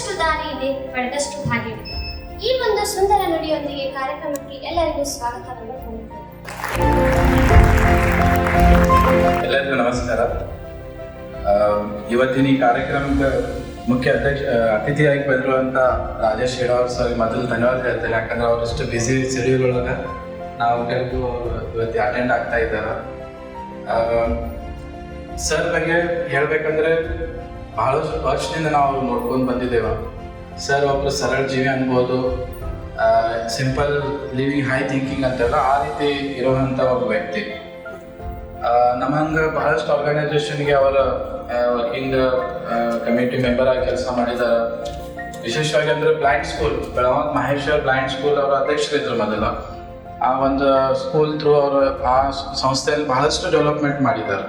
ಕೊಟ್ಟಷ್ಟು ದಾರಿ ಇದೆ, ಪಡೆದಷ್ಟು ಭಾಗ್ಯವಿದೆ. ಈ ಒಂದು ಸುಂದರ ನುಡಿಯೊಂದಿಗೆ ಕಾರ್ಯಕ್ರಮಕ್ಕೆ ಎಲ್ಲರಿಗೂ ಸ್ವಾಗತವನ್ನು ಕೋರುತ್ತೇನೆ. ಎಲ್ಲರಿಗೂ ನಮಸ್ಕಾರ. ಇವತ್ತಿನ ಈ ಕಾರ್ಯಕ್ರಮಕ್ಕೆ ಮುಖ್ಯ ಅತಿಥಿಯಾಗಿ ಬಂದಿರುವಂಥ ರಾಜೇಶ್ ಹೇಳೋರ್ ಸರ್ ಮೊದಲು ಧನ್ಯವಾದ ಹೇಳ್ತೇನೆ. ಯಾಕಂದ್ರೆ ಅವರಷ್ಟು ಬ್ಯುಸಿ ಶೆಡ್ಯೂಲ್ ಒಳಗೆ ನಾವು ಕೆಲವು ಇವತ್ತು ಅಟೆಂಡ್ ಆಗ್ತಾ ಇದ್ದಾರೆ. ಸರ್ ಬಗ್ಗೆ ಹೇಳ್ಬೇಕಂದ್ರೆ ಬಹಳಷ್ಟು ವರ್ಷದಿಂದ ನಾವು ನೋಡ್ಕೊಂಡು ಬಂದಿದ್ದೇವೆ. ಸರ್ ಒಬ್ಬರು ಸರಳ ಜೀವಿ ಅನ್ಬೋದು, ಸಿಂಪಲ್ ಲಿವಿಂಗ್ ಹೈ ಥಿಂಕಿಂಗ್ ಅಂತೆಲ್ಲ ಆ ರೀತಿ ಇರುವಂಥ ಒಬ್ಬ ವ್ಯಕ್ತಿ. ನಮ್ಮಂಗೆ ಬಹಳಷ್ಟು ಆರ್ಗನೈಸೇಷನ್ಗೆ ಅವರ ವರ್ಕಿಂಗ್ ಕಮಿಟಿ ಮೆಂಬರ್ ಆಗಿ ಕೆಲಸ ಮಾಡಿದ್ದಾರೆ. ವಿಶೇಷವಾಗಿ ಅಂದರೆ blind school, Belagavi Maheshwar blind school ಅವರ ಅಧ್ಯಕ್ಷರಿದ್ದರು ಮೊದಲು. ಆ ಒಂದು ಸ್ಕೂಲ್ ಥ್ರೂ ಅವರು ಆ ಸಂಸ್ಥೆಯಲ್ಲಿ ಬಹಳಷ್ಟು ಡೆವಲಪ್ಮೆಂಟ್ ಮಾಡಿದ್ದಾರೆ.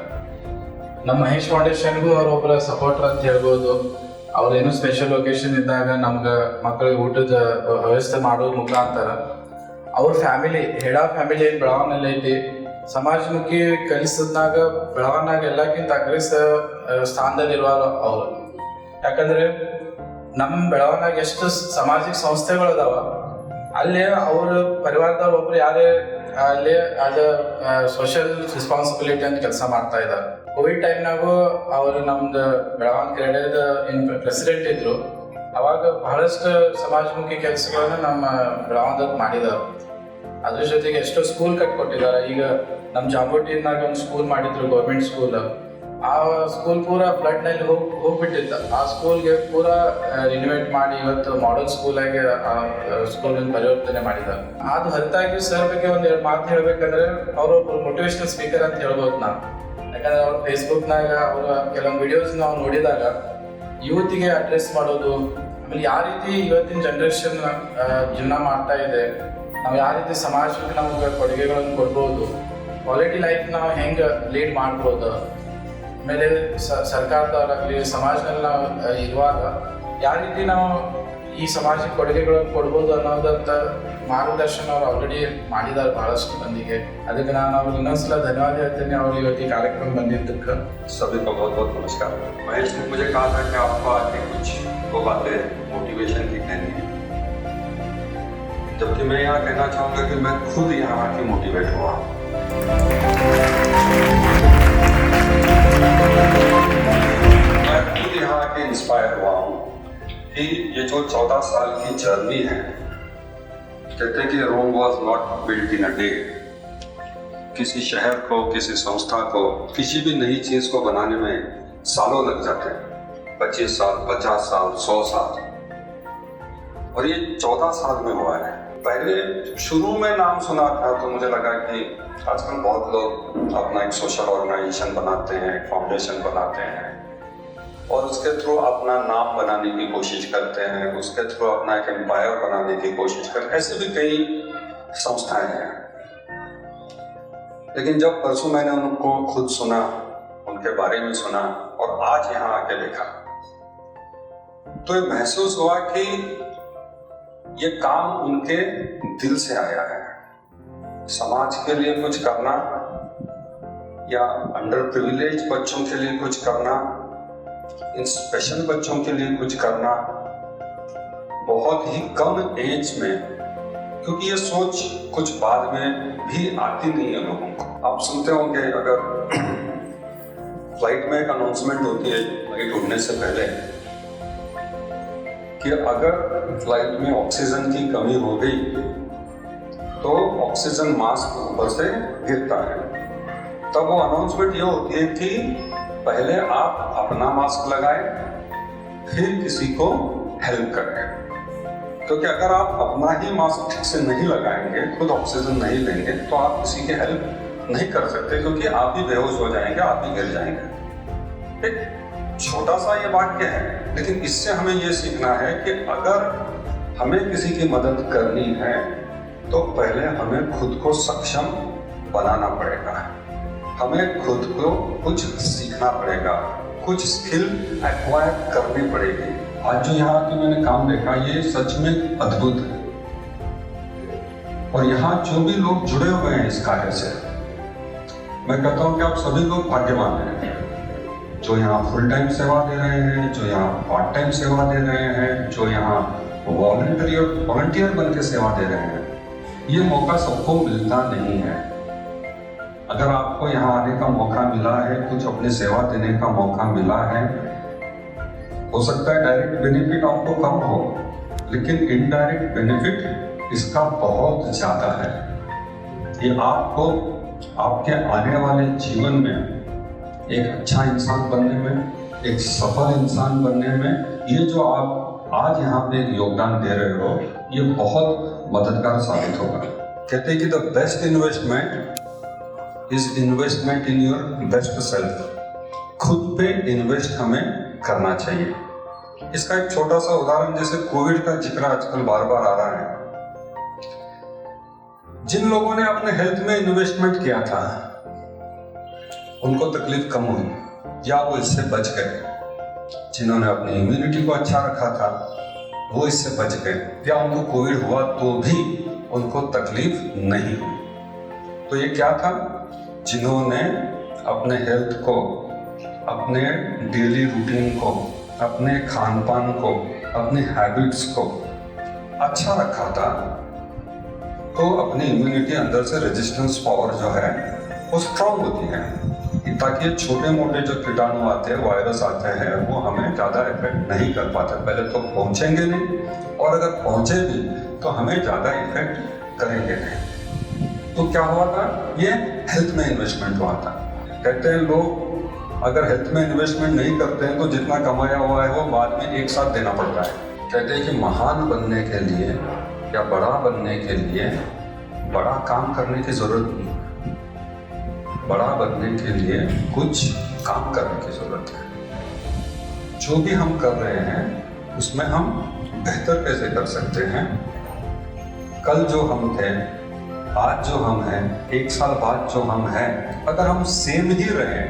ನಮ್ಮ ಮಹೇಶ್ ಫೌಂಡೇಶನ್ಗೂ ಅವರೊಬ್ಬರ ಸಪೋರ್ಟರ್ ಅಂತ ಹೇಳ್ಬೋದು. ಅವ್ರೇನು ಸ್ಪೆಷಲ್ ಒಕೇಶನ್ ಇದ್ದಾಗ ನಮ್ಗೆ ಮಕ್ಕಳಿಗೆ ಊಟದ ವ್ಯವಸ್ಥೆ ಮಾಡೋ ಮುಖಾಂತರ ಅವ್ರ ಫ್ಯಾಮಿಲಿ ಹೆಡ ಫ್ಯಾಮಿಲಿ ಏನು ಬೆಳಗಾವಿನಲ್ಲಿ ಐತಿ, ಸಮಾಜಮುಖಿ ಕಲಿಸೋದ್ನಾಗ ಬೆಳಗಾವಿನಾಗ ಎಲ್ಲಕ್ಕಿಂತ ಅಗ್ರೆಸ ಸ್ಥಾನದಲ್ಲಿರುವ ಅವರು. ಯಾಕಂದ್ರೆ ನಮ್ಮ ಬೆಳಗಾವಿನಾಗ ಎಷ್ಟು ಸಾಮಾಜಿಕ ಸಂಸ್ಥೆಗಳು ಅದಾವ, ಅಲ್ಲೇ ಅವ್ರ ಪರಿವಾರದವ್ರು ಒಬ್ರು ಯಾರೇ ಅಲ್ಲೇ ಆಸ್ ಅ ಸೋಷಿಯಲ್ ರೆಸ್ಪಾನ್ಸಿಬಿಲಿಟಿ ಅಂತ ಕೆಲಸ ಮಾಡ್ತಾ ಇದ್ದಾರೆ. ಕೋವಿಡ್ ಟೈಮ್ನಾಗೂ ಅವರು ನಮ್ದು ಬೆಳಗಾವಿ ಕ್ರೀಡೆದ ಪ್ರೆಸಿಡೆಂಟ್ ಇದ್ರು. ಅವಾಗ ಬಹಳಷ್ಟು ಸಮಾಜಮುಖಿ ಕೆಲಸಗಳನ್ನ ನಮ್ಮ ಬೆಳಗಾವಿದಾಗ ಮಾಡಿದ್ದಾರೆ. ಅದ್ರ ಜೊತೆಗೆ ಎಷ್ಟೋ ಸ್ಕೂಲ್ ಕಟ್ಕೊಟ್ಟಿದ್ದಾರೆ. ಈಗ ನಮ್ಮ ಜಾಂಬೋಟಿನಾಗ ಒಂದು ಸ್ಕೂಲ್ ಮಾಡಿದ್ರು, ಗೌರ್ಮೆಂಟ್ ಸ್ಕೂಲ್. ಆ ಸ್ಕೂಲ್ ಪೂರಾ ಫ್ಲಡ್ನಲ್ಲಿ ಹೋಗ್ಬಿಟ್ಟಿತ್ತು. ಆ ಸ್ಕೂಲ್ಗೆ ಪೂರಾ ರಿನೋವೇಟ್ ಮಾಡಿ ಇವತ್ತು ಮಾಡೆಲ್ ಸ್ಕೂಲಾಗಿ ಆ ಸ್ಕೂಲನ್ನು ಪರಿವರ್ತನೆ ಮಾಡಿದ್ದಾರೆ. ಅದು ಹೊರತಾಗಿ ಸರ್ ಬಗ್ಗೆ ಒಂದು ಎರಡು ಮಾತು ಹೇಳ್ಬೇಕಂದ್ರೆ ಅವರೊಬ್ಬರು ಮೋಟಿವೇಶನಲ್ ಸ್ಪೀಕರ್ ಅಂತ ಹೇಳ್ಬೋದು ನಾನು. ಯಾಕಂದ್ರೆ ಅವ್ರ ಫೇಸ್ಬುಕ್ನಾಗ ಅವರ ಕೆಲವೊಂದು ವಿಡಿಯೋಸ್ ನಾವು ನೋಡಿದಾಗ ಯೂತ್ಗೆ ಅಡ್ರೆಸ್ ಮಾಡೋದು, ಆಮೇಲೆ ಯಾವ ರೀತಿ ಇವತ್ತಿನ ಜನ್ರೇಷನ್ ಜೀವನ ಮಾಡ್ತಾ ಇದೆ, ನಾವು ಯಾವ ರೀತಿ ಸಮಾಜಕ್ಕೆ ನಮ್ಗೆ ಕೊಡುಗೆಗಳನ್ನು ಕೊಡ್ಬೋದು, ಕ್ವಾಲಿಟಿ ಲೈಫ್ ನಾವು ಹೆಂಗೆ ಲೀಡ್ ಮಾಡ್ಬೋದು, ಆಮೇಲೆ ಸರ್ಕಾರದವರಾಗಲಿ ಸಮಾಜದಲ್ಲಿ ನಾವು ಇರುವಾಗ ಯಾವ ರೀತಿ ನಾವು ಈ ಸಮಾಜಕ್ಕೆ ಕೊಡುಗೆಗಳನ್ನು ಕೊಡ್ಬೋದು ಅನ್ನೋದಂತ ಮಾರ್ಗದರ್ಶನ ಅವ್ರು ಆಲ್ರೆಡಿ ಮಾಡಿದ್ದಾರೆ ಬಹಳಷ್ಟು ಮಂದಿಗೆ. ಅದಕ್ಕೆ ನಾನು ಅವ್ರಿಗೆ ಇನ್ನೊಂದ್ಸಲ ಧನ್ಯವಾದ ಹೇಳ್ತೇನೆ ಅವ್ರು ಇವತ್ತು ಈ ಕಾರ್ಯಕ್ರಮ ಬಂದಿದ್ದಕ್ಕೆ. सभी को बहुत बहुत नमस्कार। महेश ने मुझे कहा था कि आपको आके कुछ वो बातें मोटिवेशन की कहनी है, जबकि मैं यहाँ कहना चाहूँगा कि मैं खुद यहाँ आके मोटिवेट हुआ। मैं खुद यहाँ आके इंस्पायर हुआ हूँ कि ये जो 14 साल की जर्नी है, कहते हैं कि Rome was not built in a day. किसी शहर को, किसी संस्था को, किसी भी नई चीज को बनाने में सालों लग जाते हैं, 25 साल, 50 साल, 100 साल, और ये 14 साल में हुआ है। पहले शुरू में नाम सुना था तो मुझे लगा कि आजकल बहुत लोग अपना एक सोशल ऑर्गेनाइजेशन बनाते हैं, एक फाउंडेशन बनाते हैं और उसके थ्रू अपना नाम बनाने की कोशिश करते हैं, उसके थ्रू अपना एक एम्पायर बनाने की कोशिश करते हैं। ऐसे भी कई संस्थाएं हैं। लेकिन जब परसों मैंने उनको खुद सुना, उनके बारे में सुना और आज यहाँ आके देखा, तो ये महसूस हुआ कि ये काम उनके दिल से आया है। समाज के लिए कुछ करना या अंडर प्रिविलेज बच्चों के लिए कुछ करना, इन स्पेशल बच्चों के लिए कुछ करना, बहुत ही कम एज में, क्योंकि ये सोच कुछ बाद में भी आती नहीं है लोगों को। आप सुनते होंगे अगर फ्लाइट में एक अनाउंसमेंट होती है फ्लाइट उड़ने से पहले कि अगर फ्लाइट में ऑक्सीजन की कमी हो गई तो ऑक्सीजन मास्क ऊपर से गिरता है। तब वो अनाउंसमेंट ये होती है कि पहले आप अपना मास्क लगाएं, फिर किसी को हेल्प करें। क्योंकि अगर आप अपना ही मास्क ठीक से नहीं लगाएंगे, खुद ऑक्सीजन नहीं लेंगे, तो आप किसी की हेल्प नहीं कर सकते, क्योंकि आप भी बेहोश हो जाएंगे, आप भी गिर जाएंगे। एक छोटा सा ये वाक्य है, लेकिन इससे हमें ये सीखना है कि अगर हमें किसी की मदद करनी है तो पहले हमें खुद को सक्षम बनाना पड़ेगा, हमें खुद को कुछ सीखना पड़ेगा, कुछ स्किल एक्वायर करनी पड़ेगी। आज जो यहाँ की मैंने काम देखा, ये सच में अद्भुत है। और यहाँ जो भी लोग जुड़े हुए हैं इस कार्य से, मैं कहता हूँ कि आप सभी लोग भाग्यवान हैं। जो यहाँ फुल टाइम सेवा दे रहे हैं, जो यहाँ पार्ट टाइम सेवा दे रहे हैं, जो यहाँ वॉलंटियर बन के सेवा दे रहे हैं। ये मौका सबको मिलता नहीं है। अगर आपको यहाँ आने का मौका मिला है, कुछ अपनी सेवा देने का मौका मिला है, हो सकता है डायरेक्ट बेनिफिट आपको कम हो, लेकिन इनडायरेक्ट बेनिफिट इसका बहुत ज़्यादा है। ये आपको आपके आने वाले जीवन में एक अच्छा इंसान बनने में, एक सफल इंसान बनने में, ये जो आप आज यहाँ पे योगदान दे रहे हो, ये बहुत मददगार साबित होगा। कहते हैं कि the best investment is investment in your best self. खुद पे इन्वेस्ट हमें करना चाहिए। इसका एक छोटा सा उदाहरण, जैसे कोविड का जिक्र आजकल बार बार आ रहा है। जिन लोगों ने अपने हेल्थ में इन्वेस्टमेंट किया था, उनको तकलीफ कम हुई या वो इससे बच गए। जिन्होंने अपनी इम्यूनिटी को अच्छा रखा था, वो इससे बच गए, या उनको कोविड हुआ तो भी उनको तकलीफ नहीं हुई। तो ये क्या था? जिन्होंने अपने हेल्थ को, अपने डेली रूटीन को, अपने खान पान को, अपने हैबिट्स को अच्छा रखा था, तो अपनी इम्यूनिटी अंदर से रेजिस्टेंस पावर जो है वो स्ट्रांग होती है, ताकि छोटे मोटे जो कीटाणु आते हैं, वायरस आते हैं, वो हमें ज़्यादा इफेक्ट नहीं कर पाते। पहले तो पहुंचेंगे नहीं, और अगर पहुंचे भी तो हमें ज़्यादा इफेक्ट करेंगे नहीं। तो क्या हुआ था? ये हेल्थ में इन्वेस्टमेंट हुआ था। कहते हैं लोग अगर हेल्थ में इन्वेस्टमेंट नहीं करते हैं तो जितना कमाया हुआ है वो बाद में एक साथ देना पड़ता है। कहते हैं कि महान बनने के लिए या बड़ा बनने के लिए बड़ा काम करने की जरूरत नहीं, बड़ा बनने के लिए कुछ काम करने की जरूरत है। जो भी हम कर रहे हैं उसमें हम बेहतर कैसे कर सकते हैं? कल जो हम थे, आज जो हम हैं, एक साल बाद जो हम हैं, अगर हम सेम ही रहे,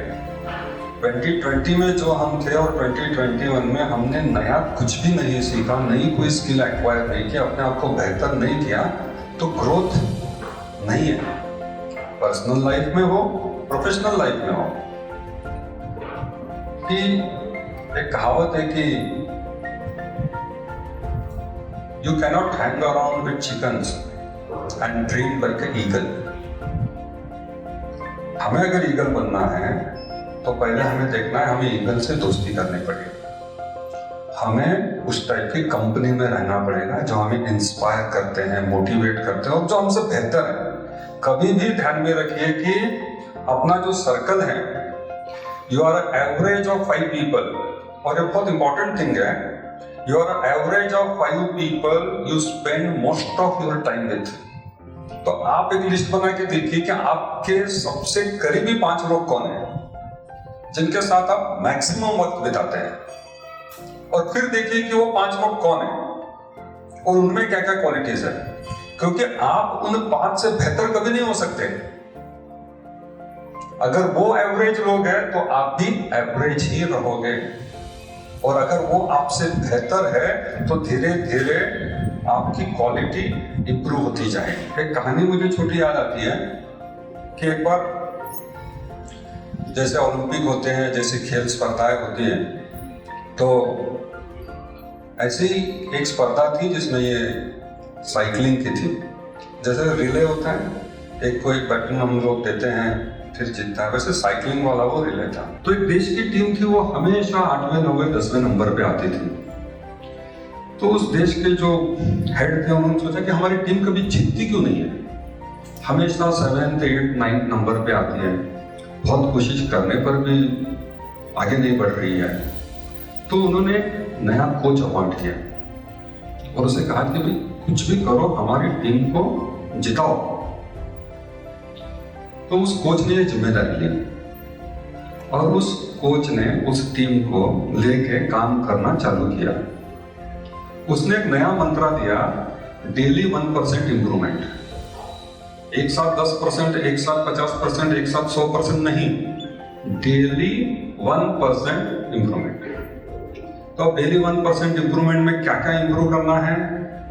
2020 में जो हम थे और 2021 में हमने नया कुछ भी नहीं सीखा, नई कोई स्किल एक्वायर नहीं किया, अपने आप को बेहतर नहीं किया, तो ग्रोथ नहीं है। पर्सनल लाइफ में हो, प्रोफेशनल लाइफ में हो। कि एक कहावत है कि you cannot hang around with chickens and dream like a eagle. हमें अगर ईगल बनना है तो पहले हमें देखना है हमें ईगल से दोस्ती करनी पड़ेगी। हमें उस टाइप की कंपनी में रहना पड़ेगा जो हमें इंस्पायर करते हैं, मोटिवेट करते हैं और जो हमसे बेहतर है। कभी भी ध्यान में रखिए कि अपना जो सर्कल है, you are average of 5 people, और ये बहुत इंपॉर्टेंट थिंग है, you are average of 5 people you spend most of your time with. तो आप एक लिस्ट बना के देखिए कि आपके सबसे करीबी 5 लोग कौन हैं जिनके साथ आप मैक्सिमम वक्त बिताते हैं, और फिर देखिए कि वो 5 लोग कौन हैं और उनमें क्या क्या क्वालिटीज है, क्योंकि आप उन 5 से बेहतर कभी नहीं हो सकते। अगर वो एवरेज लोग हैं तो आप भी एवरेज ही रहोगे, और अगर वो आपसे बेहतर है तो धीरे धीरे आपकी क्वालिटी इंप्रूव होती जाएगी। एक कहानी मुझे छोटी याद आती है कि एक बार जैसे ओलंपिक होते हैं, जैसे खेल स्पर्धाएं होती हैं, तो ऐसी एक स्पर्धा थी जिसमें ये साइकिलिंग की थी। जैसे रिले होता है, एक को एक बैटन हम लोग देते हैं, फिर जीतता है, वैसे साइकिलिंग वाला वो रिले था। तो एक देश की टीम थी, वो हमेशा 8वें 9वें 10वें नंबर पे आती थी। तो उस देश के जो हेड थे उन्होंने सोचा कि हमारी टीम कभी जीतती क्यों नहीं है, हमेशा 7th 8th 9th नंबर पे आती है, बहुत कोशिश करने पर भी आगे नहीं बढ़ रही है। तो उन्होंने नया कोच अपॉइंट किया और उसे कहा कि भाई कुछ भी करो, हमारी टीम को जिताओ। तो उस कोच ने ये जिम्मेदारी ली और उस कोच ने उस टीम को लेके काम करना चालू किया। उसने एक नया मंत्र दिया, डेली 1% इंप्रूवमेंट। एक साथ 10%, एक साथ 50%, एक साथ 100% नहीं, डेली 1% इंप्रूवमेंट। तो अब डेली 1% इंप्रूवमेंट में क्या क्या इंप्रूव करना है?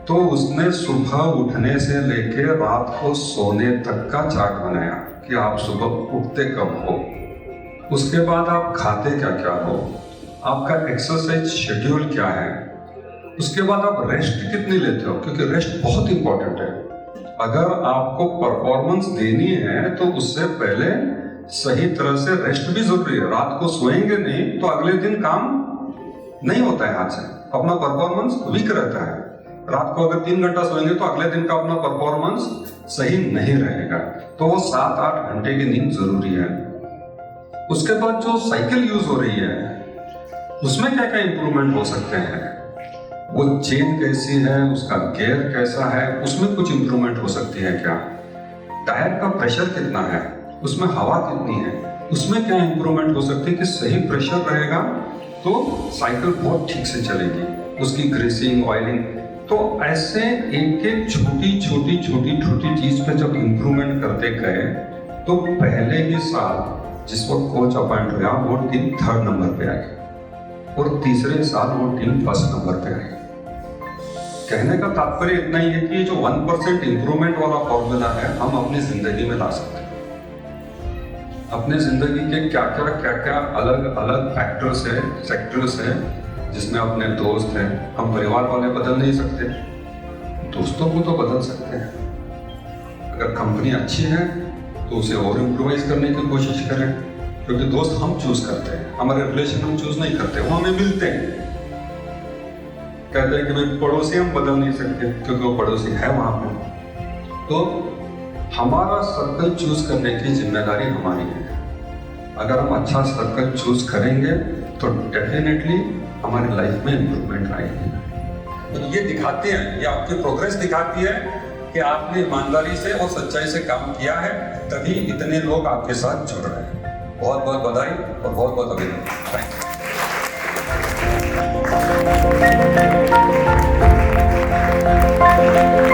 तो उसने सुबह उठने से लेके रात को सोने तक का चार्ट बनाया कि आप सुबह उठते कब हो, उसके बाद आप खाते क्या क्या हो, आपका एक्सरसाइज शेड्यूल क्या है, उसके बाद आप रेस्ट कितनी लेते हो, क्योंकि रेस्ट बहुत इंपॉर्टेंट है। अगर आपको परफॉर्मेंस देनी है तो उससे पहले सही तरह से रेस्ट भी जरूरी है। रात को सोएंगे नहीं तो अगले दिन काम नहीं होता है हाथ से, अपना परफॉर्मेंस वीक रहता है। रात को अगर 3 घंटा सोएंगे तो अगले दिन का अपना परफॉर्मेंस सही नहीं रहेगा। तो वो 7-8 घंटे की नींद जरूरी है। उसके बाद जो साइकिल यूज हो रही है उसमें क्या क्या इंप्रूवमेंट हो सकते हैं, वो चेन कैसी है, उसका गियर कैसा है, उसमें कुछ इंप्रूवमेंट हो सकती है क्या, टायर का प्रेशर कितना है, उसमें हवा कितनी है, उसमें क्या इंप्रूवमेंट हो सकती है कि सही प्रेशर रहेगा तो साइकिल बहुत ठीक से चलेगी, उसकी ग्रीसिंग ऑयलिंग। तो ऐसे एक एक छोटी छोटी छोटी छोटी चीज पे जब इंप्रूवमेंट करते गए तो पहले ही साल जिस वक्त कोच अपॉइंट हुआ वो टीम 3rd नंबर पे आई और तीसरे साल वो टीम 1st नंबर पे आई। कहने का तात्पर्य इतना ही है कि जो 1% इंप्रूवमेंट वाला फॉर्मूला है हम अपनी जिंदगी में ला सकते हैं। अपने जिंदगी के क्या क्या अलग अलग फैक्टर्स है, सेक्टर्स है, जिसमें अपने दोस्त हैं, हम परिवार वाले बदल नहीं सकते, दोस्तों को तो बदल सकते हैं। अगर कंपनी अच्छी है तो उसे और इम्प्रोवाइज करने की कोशिश करें, क्योंकि दोस्त हम चूज करते हैं, हमारे रिलेशन हम चूज नहीं करते, वो हमें मिलते हैं। कहते हैं कि भाई पड़ोसी हम बदल नहीं सकते क्योंकि वो पड़ोसी है वहां पे। तो हमारा सर्कल चूज करने की जिम्मेदारी हमारी है। अगर हम अच्छा सर्कल चूज करेंगे तो डेफिनेटली हमारी लाइफ में इम्प्रूवमेंट आएगी। तो ये दिखाते हैं, ये आपकी प्रोग्रेस दिखाती है कि आपने ईमानदारी से और सच्चाई से काम किया है, तभी इतने लोग आपके साथ जुड़ रहे हैं। बहुत बहुत बधाई और बहुत बहुत अभिनंदन। Thank you.